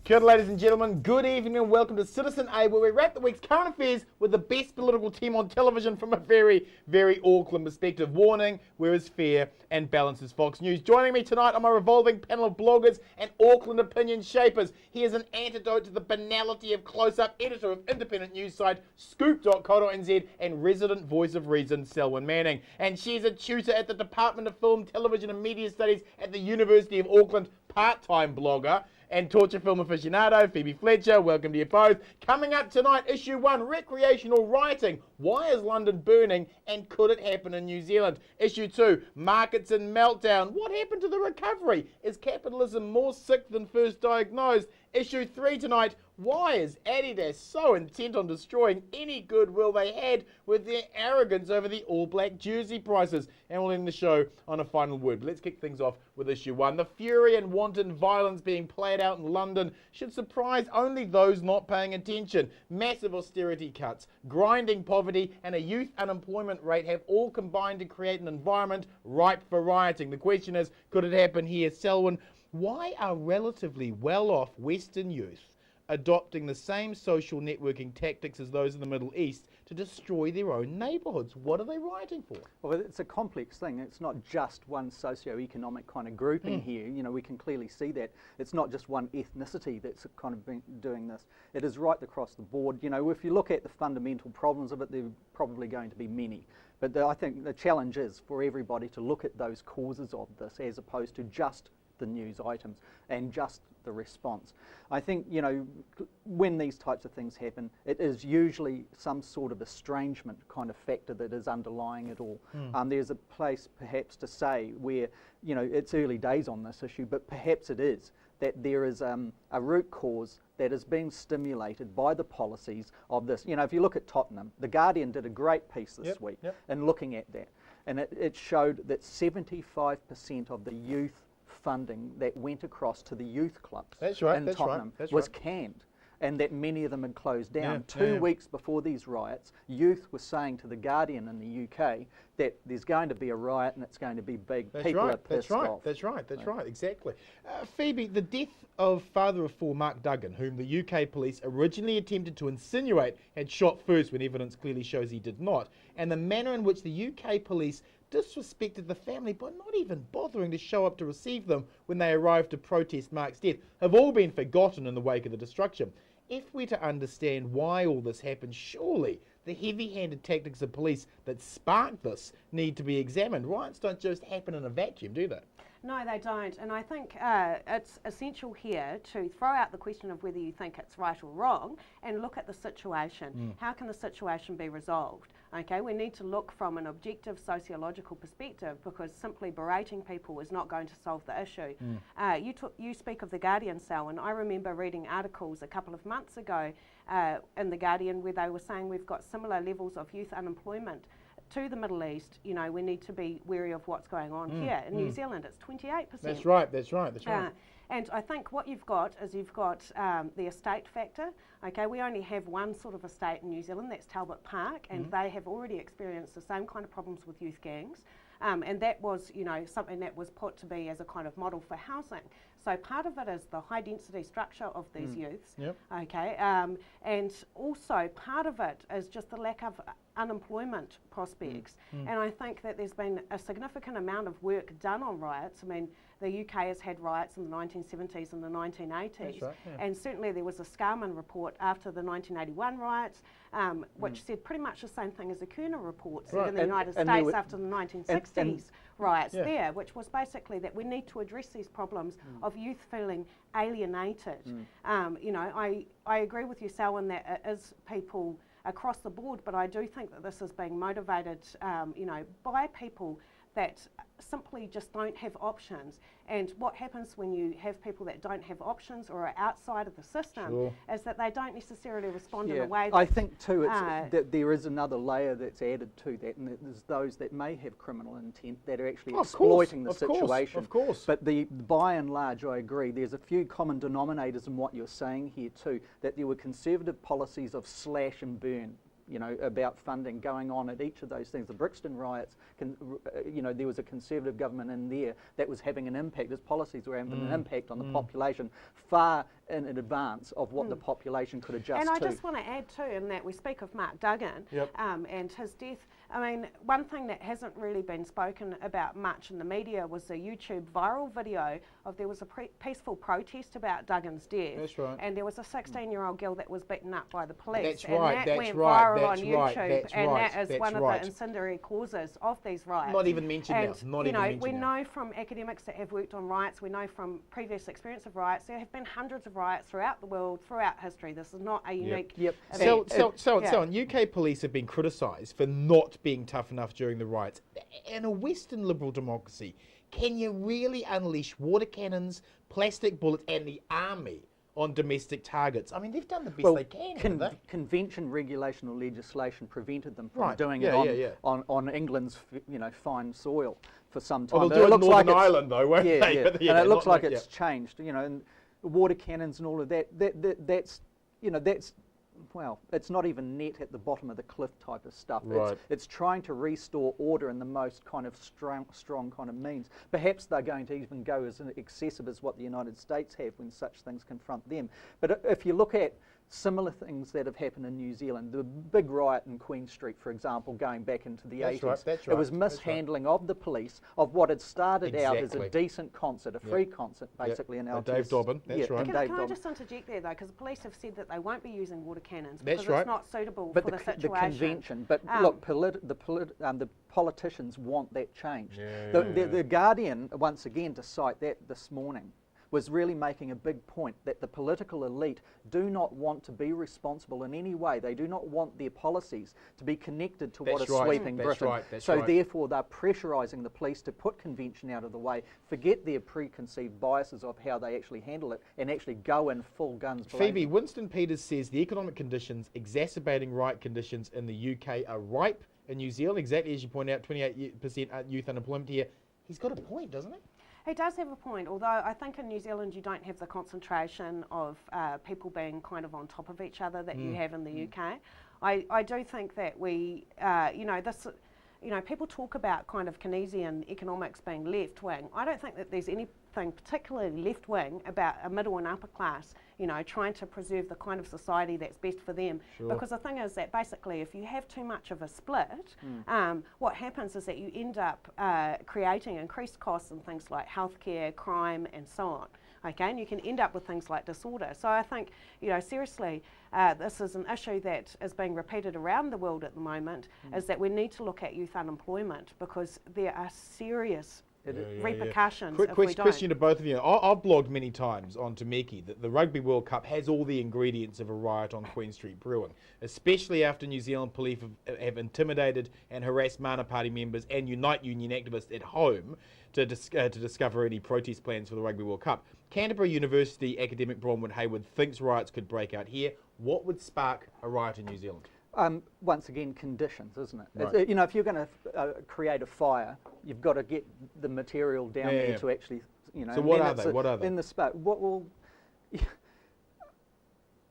Kia ora, ladies and gentlemen, good evening and welcome to Citizen A, where we wrap the week's current affairs with the best political team on television from a very, very Auckland perspective. Warning, where is fair and balance is Fox News. Joining me tonight on my revolving panel of bloggers and Auckland opinion shapers. He is an antidote to the banality of close-up, editor of independent news site scoop.co.nz and resident voice of reason, Selwyn Manning. And she's a tutor at the Department of Film, Television and Media Studies at the University of Auckland, part-time blogger and torture film aficionado, Phoebe Fletcher. Welcome to you both. Coming up tonight, issue 1, recreational rioting. Why is London burning and could it happen in New Zealand? Issue 2, markets in meltdown. What happened to the recovery? Is capitalism more sick than first diagnosed? Issue 3 tonight, why is Adidas so intent on destroying any goodwill they had with their arrogance over the All Black jersey prices? And we'll end the show on a final word. But let's kick things off with issue 1. The fury and wanton violence being played out in London should surprise only those not paying attention. Massive austerity cuts, grinding poverty and a youth unemployment rate have all combined to create an environment ripe for rioting. The question is, could it happen here? Selwyn, why are relatively well-off Western youth adopting the same social networking tactics as those in the Middle East to destroy their own neighbourhoods? What are they rioting for? Well, it's a complex thing. It's not just one socio-economic kind of grouping here. You know, we can clearly see that. It's not just one ethnicity that's kind of been doing this. It is right across the board. You know, if you look at the fundamental problems of it, there are probably going to be many. But I think the challenge is for everybody to look at those causes of this as opposed to just the news items and just the response. I think, you know, when these types of things happen, it is usually some sort of estrangement kind of factor that is underlying it all. There's a place perhaps to say where, you know, it's early days on this issue, but perhaps it is that there is a root cause that is being stimulated by the policies of this. You know, if you look at Tottenham, The Guardian did a great piece this week in looking at that, and it showed that 75% of the youth funding that went across to the youth clubs in Tottenham was canned, and that many of them had closed down. 2 weeks before these riots, youth were saying to The Guardian in the UK that there's going to be a riot and it's going to be big. People are pissed off. That's right, exactly. Phoebe, the death of father of 4 Mark Duggan, whom the UK police originally attempted to insinuate had shot first when evidence clearly shows he did not, and the manner in which the UK police disrespected the family by not even bothering to show up to receive them when they arrived to protest Mark's death, have all been forgotten in the wake of the destruction. If we're to understand why all this happened, surely the heavy-handed tactics of police that sparked this need to be examined. Riots don't just happen in a vacuum, do they? No, they don't, and I think it's essential here to throw out the question of whether you think it's right or wrong and look at the situation. How can the situation be resolved? Okay, we need to look from an objective sociological perspective, because simply berating people is not going to solve the issue. You speak of The Guardian, Selwyn. I remember reading articles a couple of months ago in The Guardian where they were saying we've got similar levels of youth unemployment to the Middle East. You know, we need to be wary of what's going on here. In New Zealand, it's 28%. That's right. And I think what you've got is the estate factor. Okay, we only have one sort of estate in New Zealand, that's Talbot Park, and they have already experienced the same kind of problems with youth gangs. And that was, you know, something that was put to be as a kind of model for housing. So part of it is the high density structure of these youths, okay, and also part of it is just the lack of unemployment prospects. And I think that there's been a significant amount of work done on riots. I mean, the UK has had riots in the 1970s and the 1980s, and certainly there was a Scarman report after the 1981 riots, which said pretty much the same thing as the Kerner report said in the United States after the 1960s riots there, which was basically that we need to address these problems of youth feeling alienated. You know, I agree with you, Selwyn, that it is people across the board, but I do think that this is being motivated, you know, by people that simply just don't have options. And what happens when you have people that don't have options or are outside of the system is that they don't necessarily respond in a way that... I think too that there is another layer that's added to that, and there's those that may have criminal intent that are actually exploiting the situation. Of course. But by and large, I agree, there's a few common denominators in what you're saying here too, that there were conservative policies of slash and burn. you know, about funding going on at each of those things. The Brixton riots, you know, there was a Conservative government in there that was having an impact. Its policies were having an impact on the population far in advance of what the population could adjust and to. I just want to add too, in that we speak of Mark Duggan Yep. and his death. I mean, one thing that hasn't really been spoken about much in the media was a YouTube viral video of there was a peaceful protest about Duggan's death. That's right. And there was a 16-year-old girl that was beaten up by the police. That's and right, that that's went right, viral that's on right, YouTube. that's and right, that is that's one right. of the incendiary causes of these riots. Not even mentioned and, now. Not you even know, mentioned we now. know from academics that have worked on riots, we know from previous experience of riots, there have been hundreds of riots throughout the world, throughout history. This is not a unique Yep. event. So, UK police have been criticised for not being tough enough during the riots. In a Western liberal democracy, can you really unleash water cannons, plastic bullets, and the army on domestic targets? I mean, they've done the best they can, haven't they? Convention, regulation, or legislation prevented them from Right. doing Yeah, it yeah, on England's fine soil for some time. Well, But they'll do it in Northern it's- Ireland, though, won't yeah, they? yeah. But And it looks not like like- it's changed. And water cannons and all of that. That's well, it's not even net at the bottom of the cliff type of stuff. Right. It's trying to restore order in the most kind of strong kind of means. Perhaps they're going to even go as excessive as what the United States have when such things confront them. But if you look at similar things that have happened in New Zealand, the big riot in Queen Street, for example, going back into the 80s, right, that's it was right, that's right. mishandling of the police of what had started out as a Exactly. decent concert, a free concert, basically, in Dave LTS. Dobbin, that's right. and Can Dave I Dobbin. just interject there though, because the police have said that they won't be using water cannons That's because right. it's not suitable But for the the situation. convention. But look, the politicians want that changed. Yeah, The Guardian, once again, to cite that this morning, was really making a big point that the political elite do not want to be responsible in any way. They do not want their policies to be connected to what That's is right. sweeping That's Britain. right. That's So right. therefore they're pressurising the police to put convention out of the way, forget their preconceived biases of how they actually handle it, and actually go in full guns blazing. Phoebe, Winston Peters says the economic conditions exacerbating riot conditions in the UK are ripe in New Zealand. Exactly as you point out, 28% youth unemployment here. He's got a point, doesn't he? He does have a point, although I think in New Zealand you don't have the concentration of people being kind of on top of each other that you have in the UK. I do think that we, people talk about kind of Keynesian economics being left wing. I don't think that there's anything particularly left wing about a middle and upper class, trying to preserve the kind of society that's best for them. Sure. Because the thing is that basically if you have too much of a split, what happens is that you end up creating increased costs in things like healthcare, crime and so on. Okay, and you can end up with things like disorder. So I think, seriously, this is an issue that is being repeated around the world at the moment, is that we need to look at youth unemployment because there are serious repercussions Quick if we don't. question to both of you. I've blogged many times on Tameki that the Rugby World Cup has all the ingredients of a riot on Queen Street brewing, especially after New Zealand police have intimidated and harassed Mana Party members and Unite Union activists at home to discover any protest plans for the Rugby World Cup. Canterbury University academic Bronwyn Hayward thinks riots could break out here. What would spark a riot in New Zealand? Once again, conditions, isn't it? Right. If you're going to create a fire, you've got to get the material down there Yeah. to actually, So and what then are it's they? What are they? In the space,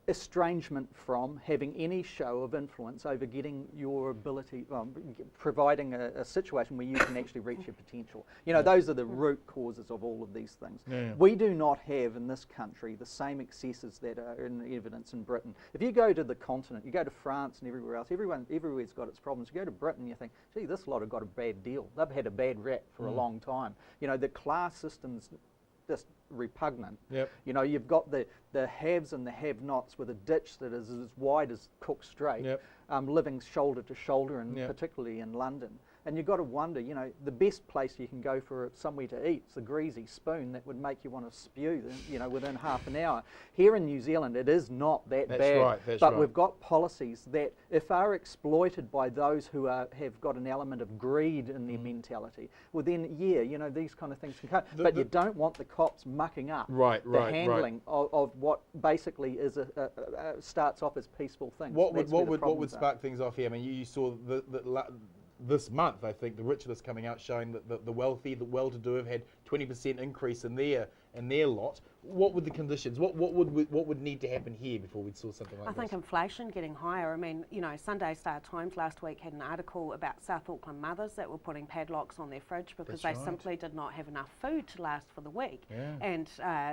estrangement from having any show of influence over getting your ability, providing a situation where you can actually reach your potential. Those are the root causes of all of these things. Yeah. We do not have in this country the same excesses that are in evidence in Britain. If you go to the continent, you go to France and everywhere else, everywhere's got its problems. You go to Britain, you think, gee, this lot have got a bad deal. They've had a bad rap for a long time. The class system's just repugnant. Yep. You've got the haves and the have-nots with a ditch that is as wide as Cook Strait, Yep. living shoulder to shoulder, and Yep. particularly in London. And you've got to wonder, the best place you can go for somewhere to eat is the greasy spoon that would make you want to spew, within half an hour. Here in New Zealand, it is not that That's bad. right, that's but right. we've got policies that, if are exploited by those who have got an element of greed in their mentality, well then, these kind of things can come. But you don't want the cops mucking up Right, the right, handling of what basically is starts off as peaceful things. What That's would where the problems are. spark things off here? I mean, you saw this month, I think, the Rich List coming out showing that the wealthy, the well-to-do have had 20% increase in their lot. What would the conditions? What would need to happen here before we saw something like I this? think inflation getting higher. I mean, Sunday Star Times last week had an article about South Auckland mothers that were putting padlocks on their fridge because That's they right. simply did not have enough food to last for the week. Yeah. And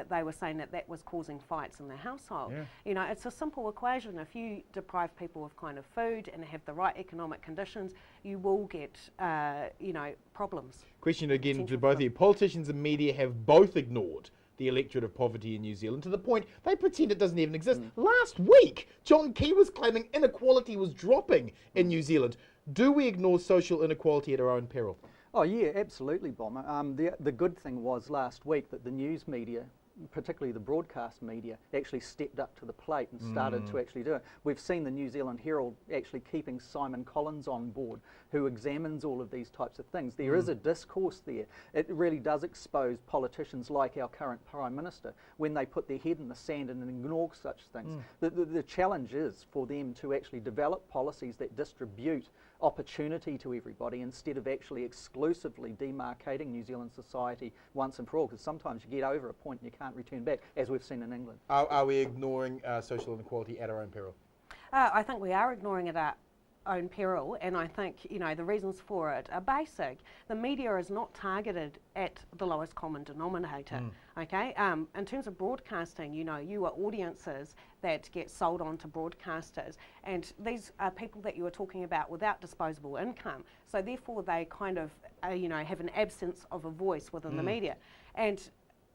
they were saying that was causing fights in the household. Yeah. It's a simple equation. If you deprive people of kind of food and have the right economic conditions, you will get, problems. Question again Potential to both for of you. Politicians and media have both ignored the electorate of poverty in New Zealand to the point they pretend it doesn't even exist. Last week, John Key was claiming inequality was dropping in New Zealand. Do we ignore social inequality at our own peril? Oh yeah, absolutely, Bomber. The good thing was last week that the news media, particularly the broadcast media, actually stepped up to the plate and started to actually do it. We've seen the New Zealand Herald actually keeping Simon Collins on board, who examines all of these types of things. There is a discourse there. It really does expose politicians like our current Prime Minister when they put their head in the sand and ignore such things. The challenge is for them to actually develop policies that distribute opportunity to everybody instead of actually exclusively demarcating New Zealand society once and for all, because sometimes you get over a point and you can't return back, as we've seen in England. Are we ignoring social inequality at our own peril? I think we are ignoring it at own peril, and I think the reasons for it are basic. The media is not targeted at the lowest common denominator. Okay, in terms of broadcasting, you are audiences that get sold on to broadcasters, and these are people that you were talking about without disposable income. So therefore, they kind of have an absence of a voice within the media, and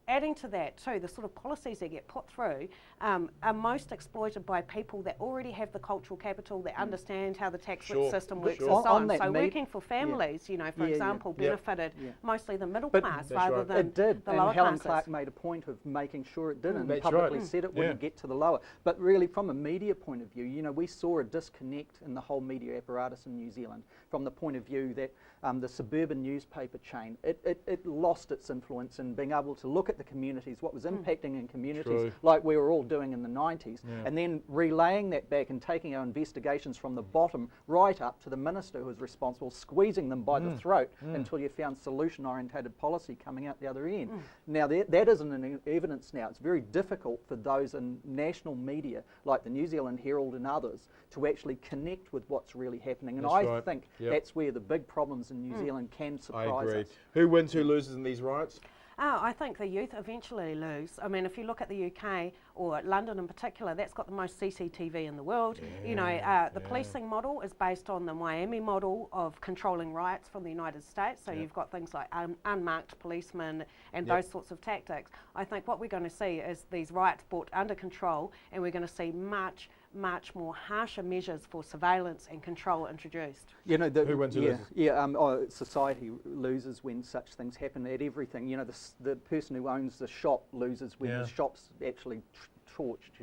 adding to that too, the sort of policies that get put through are most exploited by people that already have the cultural capital, that understand how the tax system works and so on. So working for families, for example, benefited mostly the middle class rather than it did, the and lower Helen classes. Clark made a point of making sure it did, and That's publicly right. said it wouldn't get to the lower. But really, from a media point of view, we saw a disconnect in the whole media apparatus in New Zealand from the point of view that the suburban newspaper chain, it lost its influence in being able to look at the communities, what was impacting in communities, like we were all doing in the 90s, and then relaying that back and taking our investigations from the bottom right up to the minister who was responsible, squeezing them by the throat until you found solution-orientated policy coming out the other end. Now that isn't in evidence now. It's very difficult for those in national media like the New Zealand Herald and others to actually connect with what's really happening, and That's I right. think Yep. that's where the big problems in New Zealand can surprise I agree. us. Who wins, who loses in these riots? I think the youth eventually lose. I mean, if you look at the UK or London in particular, that's got the most CCTV in the world. The policing model is based on the Miami model of controlling riots from the United States. So you've got things like unmarked policemen and those sorts of tactics. I think what we're going to see is these riots brought under control, and we're going to see much more harsher measures for surveillance and control introduced. Who wins, who loses? Society loses when such things happen at everything. The person who owns the shop loses when the shop's actually torched.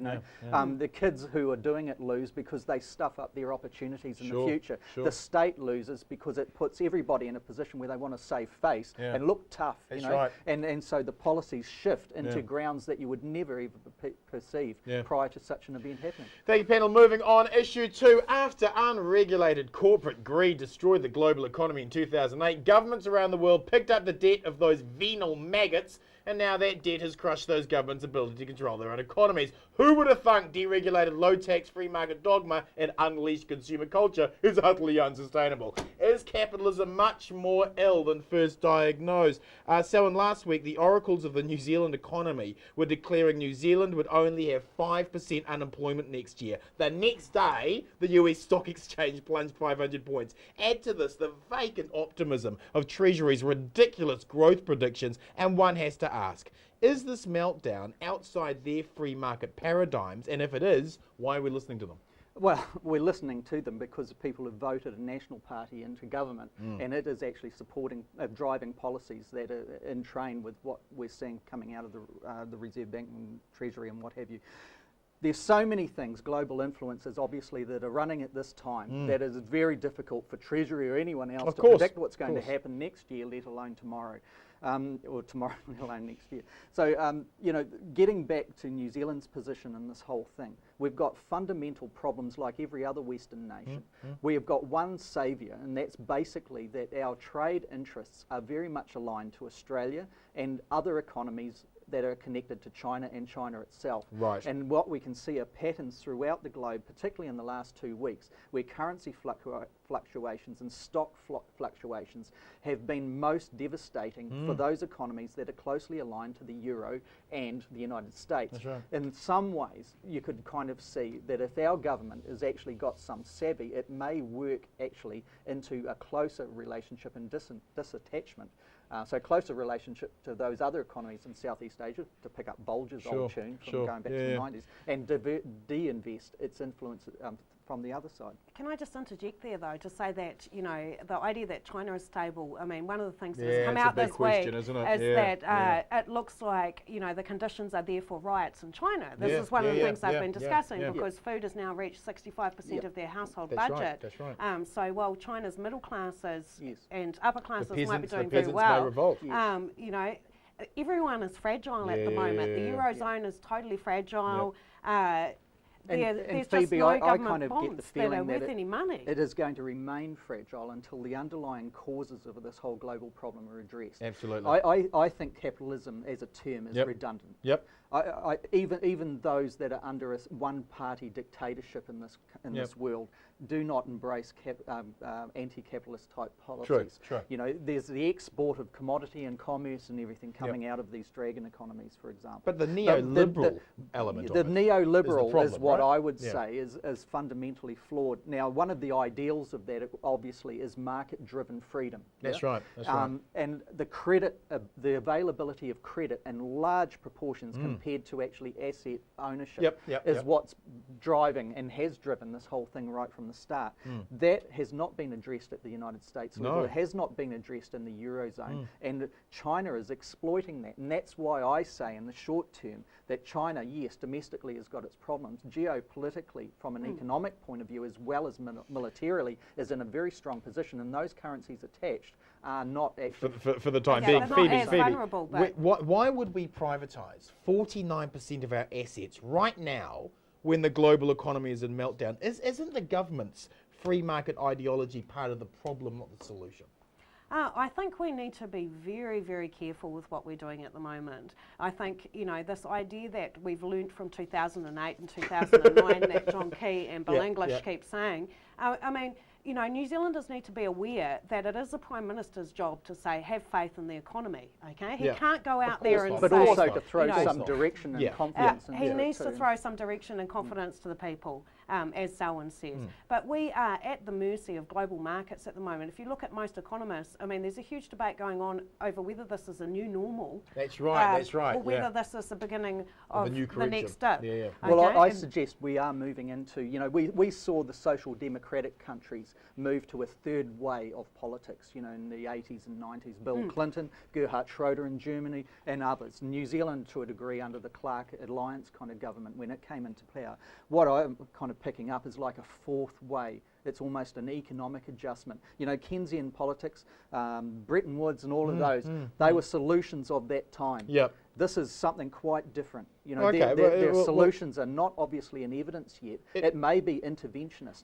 The kids who are doing it lose because they stuff up their opportunities in the future. The state loses because it puts everybody in a position where they want to save face and look tough. That's right. And so the policies shift into grounds that you would never ever perceive prior to such an event happening. Thank you, panel. Moving on, issue 2. After unregulated corporate greed destroyed the global economy in 2008, governments around the world picked up the debt of those venal maggots, and now that debt has crushed those governments' ability to control their own economies. Who would have thunk deregulated, low-tax, free market dogma and unleashed consumer culture is utterly unsustainable? Is capitalism much more ill than first diagnosed? So in last week, the oracles of the New Zealand economy were declaring New Zealand would only have 5% unemployment next year. The next day, the US stock exchange plunged 500 points. Add to this the vacant optimism of Treasury's ridiculous growth predictions, and one has to ask, is this meltdown outside their free market paradigms? And if it is, why are we listening to them? Well, we're listening to them because people have voted a National Party into government, and it is actually supporting, driving policies that are in train with what we're seeing coming out of the Reserve Bank and Treasury and what have you. there's so many things, global influences obviously, that are running at this time that is very difficult for Treasury or anyone else to predict what's going to happen next year, let alone tomorrow. Or tomorrow, let alone next year. So, getting back to New Zealand's position in this whole thing, we've got fundamental problems like every other Western nation. We have got one saviour, and that's basically that our trade interests are very much aligned to Australia and other economies that are connected to China and China itself. Right. And what we can see are patterns throughout the globe, particularly in the last 2 weeks, where currency fluctuations and stock fluctuations have been most devastating for those economies that are closely aligned to the euro and the United States. That's right. In some ways, you could kind of see that if our government has actually got some savvy, it may work actually into a closer relationship and disattachment. So closer relationship to those other economies in Southeast Asia, to pick up Bulger's old tune from going back to the 90s, and de-invest its influence from the other side. Can I just interject there, though, to say that, the idea that China is stable, I mean, one of the things that has come out this week is that it looks like, the conditions are there for riots in China. This is one of the things they've been discussing because food has now reached 65% of their household budget. That's right. So while China's middle classes and upper classes might be doing the very peasants well, may revolt. everyone is fragile at the moment. The Eurozone is totally fragile. There's just Phoebe, no I government kind of get the bonds that feeling are that worth any money. it is going to remain fragile until the underlying causes of this whole global problem are addressed. Absolutely. I think capitalism as a term is redundant. Yep. Even those that are under a one-party dictatorship in this world do not embrace anti-capitalist type policies. Sure. There's the export of commodity and commerce and everything coming out of these dragon economies, for example. But the neoliberal element of the it neoliberal is the problem, is what right? I would say is fundamentally flawed. Now, one of the ideals of that obviously is market-driven freedom. That's right. That's right. And the credit, the availability of credit in large proportions compared to actually asset ownership is what's driving and has driven this whole thing right from the start. That has not been addressed at the United States level. It has not been addressed in the Eurozone. And China is exploiting that. And that's why I say in the short term that China, yes, domestically has got its problems. Geopolitically, from an economic point of view, as well as militarily, is in a very strong position. And those currencies attached are not actually... For the time Okay, being. they're not as vulnerable, but- Why would we privatise 49% of our assets right now when the global economy is in meltdown? Isn't the government's free market ideology part of the problem, not the solution? I think we need to be very, very careful with what we're doing at the moment. I think, this idea that we've learnt from 2008 and 2009 that John Key and Bill English keep saying, New Zealanders need to be aware that it is the Prime Minister's job to say, have faith in the economy, okay? He can't go out there and but say... also to throw some direction and confidence into He it needs too. to throw some direction and confidence to the people, as Selwyn says. But we are at the mercy of global markets at the moment. If you look at most economists, there's a huge debate going on over whether this is a new normal. That's right, that's right. Or whether this is the beginning of a new the next correction. dip. Yeah. Well, Okay? I suggest we are moving into, we saw the social democratic countries move to a third way of politics, in the 80s and 90s. Bill Clinton, Gerhard Schroeder in Germany, and others. New Zealand, to a degree, under the Clark Alliance kind of government when it came into power. What I'm kind of picking up is like a fourth way. It's almost an economic adjustment. Keynesian politics, Bretton Woods and all of those, they were solutions of that time. Yep. This is something quite different. Okay, their solutions are not obviously in evidence yet. It may be interventionist,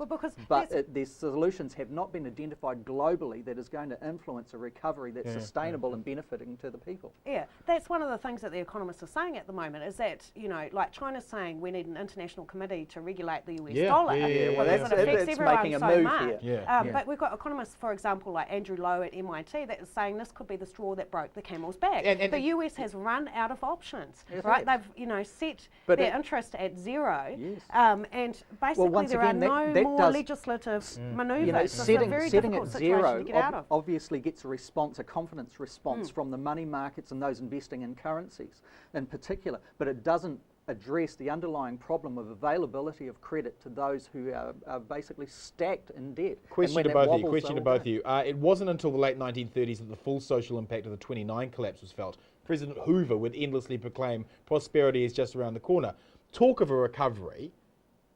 but their solutions have not been identified globally that is going to influence a recovery that's sustainable and benefiting to the people. Yeah, that's one of the things that the economists are saying at the moment is that, like China's saying we need an international committee to regulate the US dollar. Well, because it affects that's everyone making a so move much. here. But we've got economists, for example, like Andrew Lowe at MIT, that is saying this could be the straw that broke the camel's back. The US has run out of options, right? They've, set their interest at zero, and basically there are no more legislative manoeuvres. So it's a very setting difficult at situation zero to get out of. obviously gets a confidence response from the money markets and those investing in currencies in particular, but it doesn't address the underlying problem of availability of credit to those who are basically stacked in debt. Question to both of you. It wasn't until the late 1930s that the full social impact of the 29 collapse was felt. President Hoover would endlessly proclaim prosperity is just around the corner. talk of a recovery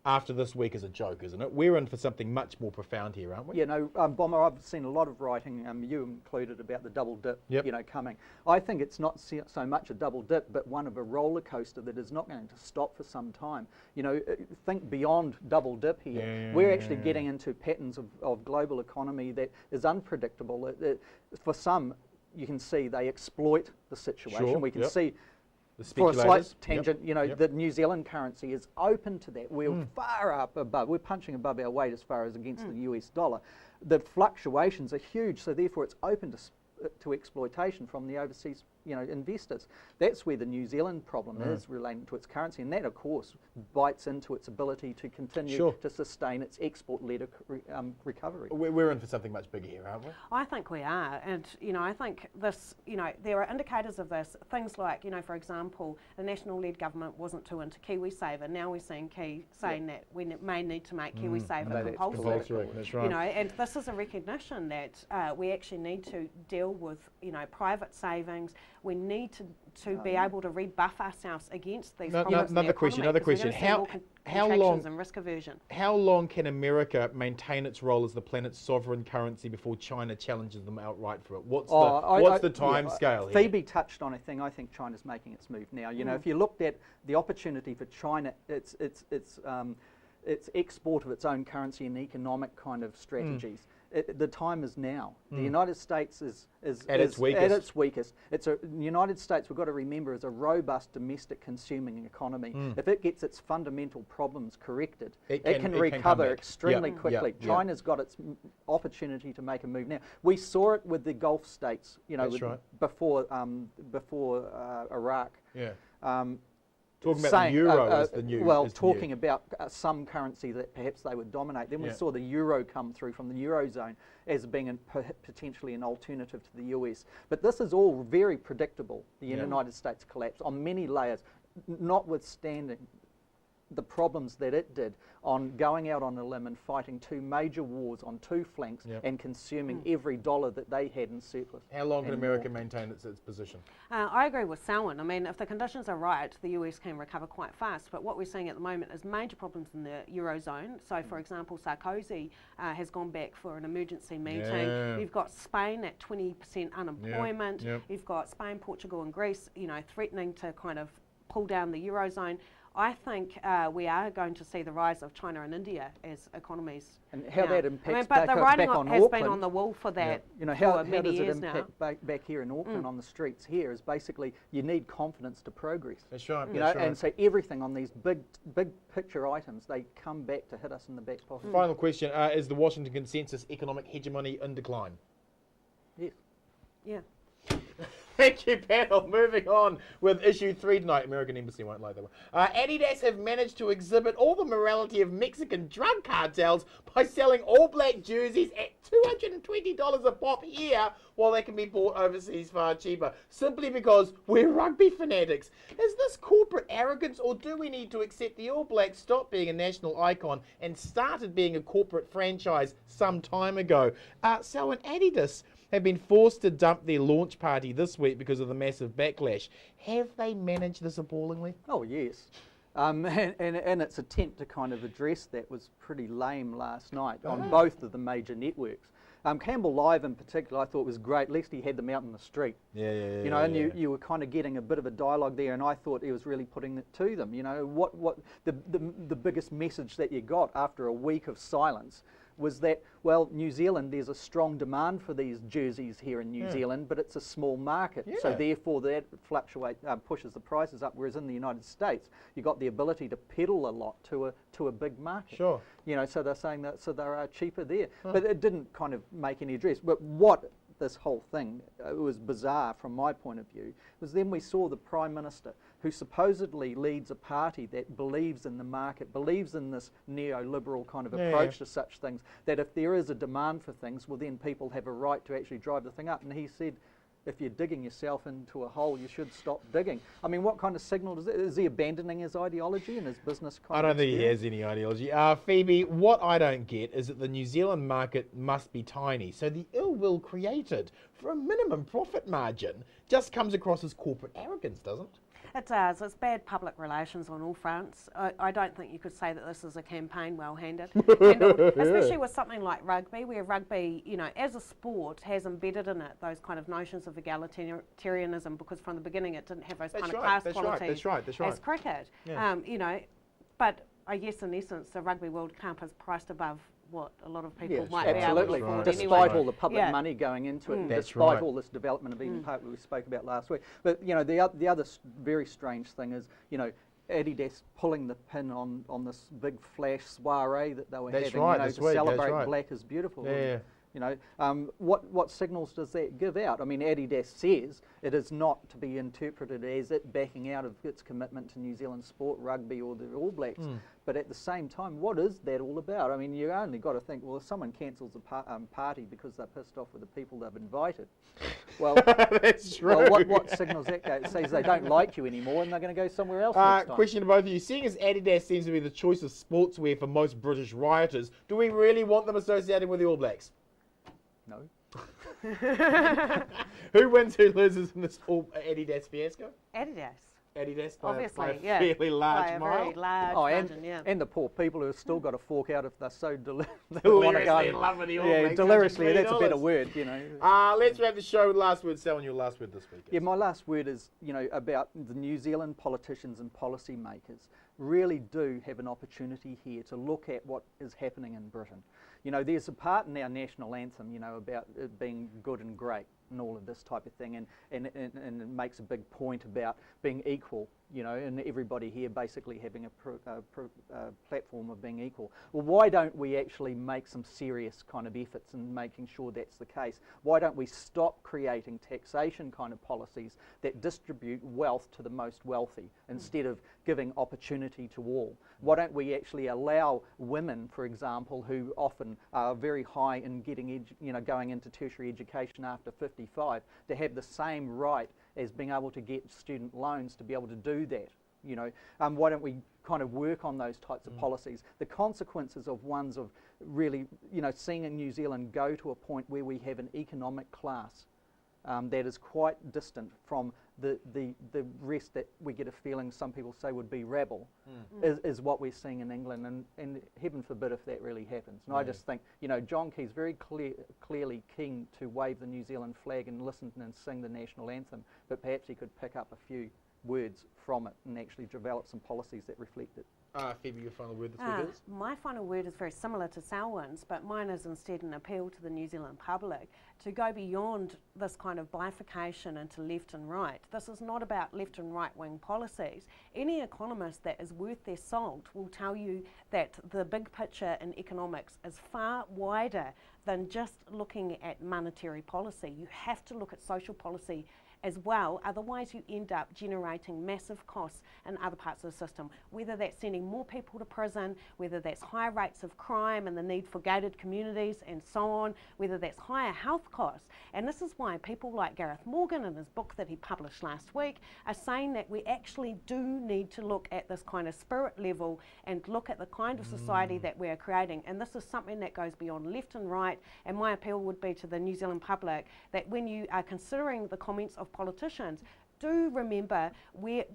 after this week is a joke, isn't it? We're in for something much more profound here, aren't we? You know, Bomber, I've seen a lot of writing, you included, about the double dip, Yep. you know, coming. I think it's not so much a double dip, but one of a roller coaster that is not going to stop for some time. You know, think beyond double dip here. Yeah, We're actually getting into patterns of global economy that is unpredictable. For some, you can see they exploit the situation. Sure, We can yep. see, The for a slight speculators. tangent, Yep, you know, yep. the New Zealand currency is open to that. We're far up above. We're punching above our weight as far as against the US dollar. The fluctuations are huge, so therefore it's open to exploitation from the overseas, you know, investors. That's where the New Zealand problem is relating to its currency, and that, of course, bites into its ability to continue Sure. to sustain its export-led recovery. We're in for something much bigger here, aren't we? I think we are, and you know, I think this, you know, there are indicators of this. Things like, you know, for example, the national-led government wasn't too into KiwiSaver. Now we're seeing saying that we may need to make KiwiSaver No, that's compulsory. Compulsory, that's right. You know, and this is a recognition that we actually need to deal with, you know, private savings. We need to be able to rebuff ourselves against these problems. in the Another question. economy, Another 'cause we're question. gonna see How more long? contractions and risk aversion? How long can America maintain its role as the planet's sovereign currency before China challenges them outright for it? What's the time scale here? Phoebe touched on a thing. I think China's making its move now. You know, if you looked at the opportunity for China, its export of its own currency and economic kind of strategies. The time is now. The United States is At its weakest. The United States, we've got to remember, is a robust domestic consuming economy. If it gets its fundamental problems corrected, it can come recover back. extremely Yep, quickly. yep, yep. China's got its opportunity to make a move now. We saw it with the Gulf states, you know, That's right. before Iraq. Yeah. Um, Talking about saying, the euro as the new. well, as the talking new. about some currency that perhaps they would dominate. Then we Yeah. saw the euro come through from the eurozone as being potentially an alternative to the US. But this is all very predictable. The United States collapse on many layers, notwithstanding the problems that it did on going out on a limb and fighting two major wars on two flanks Yep. and consuming every dollar that they had in surplus. How long can and America more. maintain its position? I agree with Selwyn. I mean, if the conditions are right, the US can recover quite fast. But what we're seeing at the moment is major problems in the Eurozone. So, for example, Sarkozy has gone back for an emergency meeting. Yeah. You've got Spain at 20% unemployment. Yep. You've got Spain, Portugal and Greece, you know, threatening to kind of pull down the Eurozone. I think we are going to see the rise of China and India as economies. And how now. that impacts but the back writing on has been Auckland. on the wall for that You know, for how many does it years now. impact back here in Auckland on the streets here is basically you need confidence to progress. That's right. You know, that's right. and so everything on these big picture items, they come back to hit us in the back pocket. Final question: is the Washington Consensus economic hegemony in decline? Yes. Yeah. Thank you, panel. Moving on with issue 3 tonight. American Embassy won't like that one. Adidas have managed to exhibit all the morality of Mexican drug cartels by selling all black jerseys at $220 a pop here, while they can be bought overseas far cheaper, simply because we're rugby fanatics. Is this corporate arrogance, or do we need to accept the All Blacks stopped being a national icon and started being a corporate franchise some time ago? Selwyn, Adidas have been forced to dump their launch party this week because of the massive backlash. Have they managed this appallingly? Oh, yes. And its attempt to kind of address that was pretty lame last night on both of the major networks. Campbell Live in particular I thought was great. At least he had them out in the street. Yeah. You know, and you were kind of getting a bit of a dialogue there, and I thought he was really putting it to them. You know, what the biggest message that you got after a week of silence was that, well, New Zealand, there's a strong demand for these jerseys here in New Zealand, but it's a small market, so Yeah. therefore that pushes the prices up. Whereas in the United States, you got the ability to peddle a lot to a big market. Sure. You know, so they're saying that, so they are cheaper there, but it didn't kind of make any address. But what this whole thing was bizarre from my point of view was then we saw the Prime Minister, who supposedly leads a party that believes in the market, believes in this neoliberal kind of approach to such things, that if there is a demand for things, well then people have a right to actually drive the thing up. And he said, if you're digging yourself into a hole, you should stop digging. I mean, what kind of signal is he abandoning his ideology and his business kind I of don't think he experience? has any ideology. Phoebe, what I don't get is that the New Zealand market must be tiny, so the ill will created for a minimum profit margin just comes across as corporate arrogance, doesn't it? It does. It's bad public relations on all fronts. I don't think you could say that this is a campaign well handled, especially with something like rugby, where rugby, you know, as a sport has embedded in it those kind of notions of egalitarianism, because from the beginning it didn't have those kind of class qualities as cricket. Yeah. You know, but I guess in essence the Rugby World Cup is priced above what a lot of people might absolutely. be able to afford Despite anyway. all the public money going into it, and That's despite right. all this development of Eden Park that we spoke about last week. But you know, the other very strange thing is, you know, Adidas pulling the pin on this big flash soiree that they were having, right, you know, this to week, that's celebrate right. Black is Beautiful. Yeah. You know, what signals does that give out? I mean, Adidas says it is not to be interpreted as it backing out of its commitment to New Zealand sport, rugby or the All Blacks. But at the same time, what is that all about? I mean, you only got to think, well, if someone cancels a party because they're pissed off with the people they've invited, well, That's true. well what signals that go? It says they don't like you anymore and they're going to go somewhere else next time. Question to both of you. Seeing as Adidas seems to be the choice of sportswear for most British rioters, do we really want them associating with the All Blacks? No. Who wins, who loses in this Adidas fiasco? Adidas. Adidas by Obviously, a yeah. fairly large By a mile. very large Oh, margin, yeah. and the poor people who have still got to fork out if they're so Deliriously in love with the All Blacks, deliriously, that's a better $120. word, you know. Let's wrap the show with last word. Selwyn, your last word this week. Yeah, my last word is, you know, about the New Zealand politicians and policy makers really do have an opportunity here to look at what is happening in Britain. You know, there's a part in our national anthem, you know, about it being good and great and all of this type of thing, and it makes a big point about being equal, you know, and everybody here basically having a platform of being equal. Well, why don't we actually make some serious kind of efforts in making sure that's the case? Why don't we stop creating taxation kind of policies that distribute wealth to the most wealthy instead of giving opportunity to all? Why don't we actually allow women, for example, who often are very high in getting, going into tertiary education after 55, to have the same right as being able to get student loans to be able to do that? You know, why don't we kind of work on those types of policies? The consequences of ones of really, you know, seeing in New Zealand go to a point where we have an economic class that is quite distant from the rest that we get a feeling some people say would be rabble, is what we're seeing in England, and heaven forbid if that really happens. And I just think, you know, John Key's very clearly keen to wave the New Zealand flag and listen and sing the national anthem, but perhaps he could pick up a few words from it and actually develop some policies that reflect it. Phoebe, your final word this week is? My final word is very similar to Selwyn's, but mine is instead an appeal to the New Zealand public to go beyond this kind of bifurcation into left and right. This is not about left and right wing policies. Any economist that is worth their salt will tell you that the big picture in economics is far wider than just looking at monetary policy. You have to look at social policy as well, otherwise you end up generating massive costs in other parts of the system, whether that's sending more people to prison, whether that's higher rates of crime and the need for gated communities and so on, whether that's higher health costs. And this is why people like Gareth Morgan in his book that he published last week are saying that we actually do need to look at this kind of spirit level and look at the kind of society that we're creating. And this is something that goes beyond left and right, and my appeal would be to the New Zealand public that when you are considering the comments of politicians, do remember where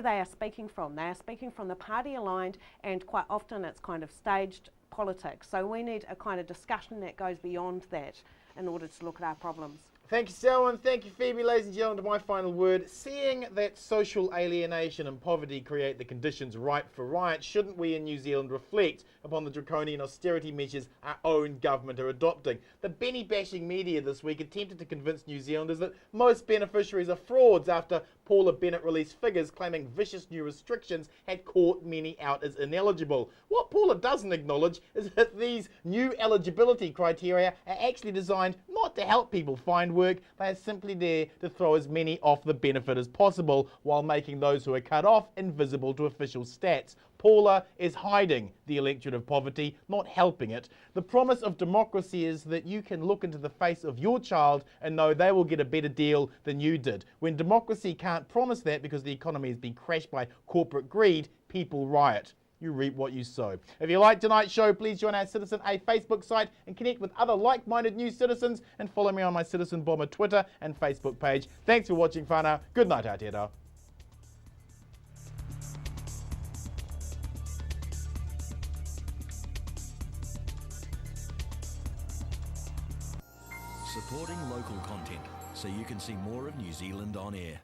they are speaking from. They are speaking from the party aligned, and quite often it's kind of staged politics. So we need a kind of discussion that goes beyond that in order to look at our problems. Thank you, Selwyn. Thank you, Phoebe. Ladies and gentlemen, to my final word. Seeing that social alienation and poverty create the conditions ripe for riot, shouldn't we in New Zealand reflect upon the draconian austerity measures our own government are adopting? The Benny bashing media this week attempted to convince New Zealanders that most beneficiaries are frauds after Paula Bennett released figures claiming vicious new restrictions had caught many out as ineligible. What Paula doesn't acknowledge is that these new eligibility criteria are actually designed not to help people find work, they are simply there to throw as many off the benefit as possible while making those who are cut off invisible to official stats. Paula is hiding the electorate of poverty, not helping it. The promise of democracy is that you can look into the face of your child and know they will get a better deal than you did. When democracy can't promise that because the economy has been crashed by corporate greed, people riot. You reap what you sow. If you like tonight's show, please join our Citizen A Facebook site and connect with other like-minded new citizens, and follow me on my Citizen Bomber Twitter and Facebook page. Thanks for watching, whānau. Good night, Aotearoa. supporting local content so you can see more of New Zealand on air.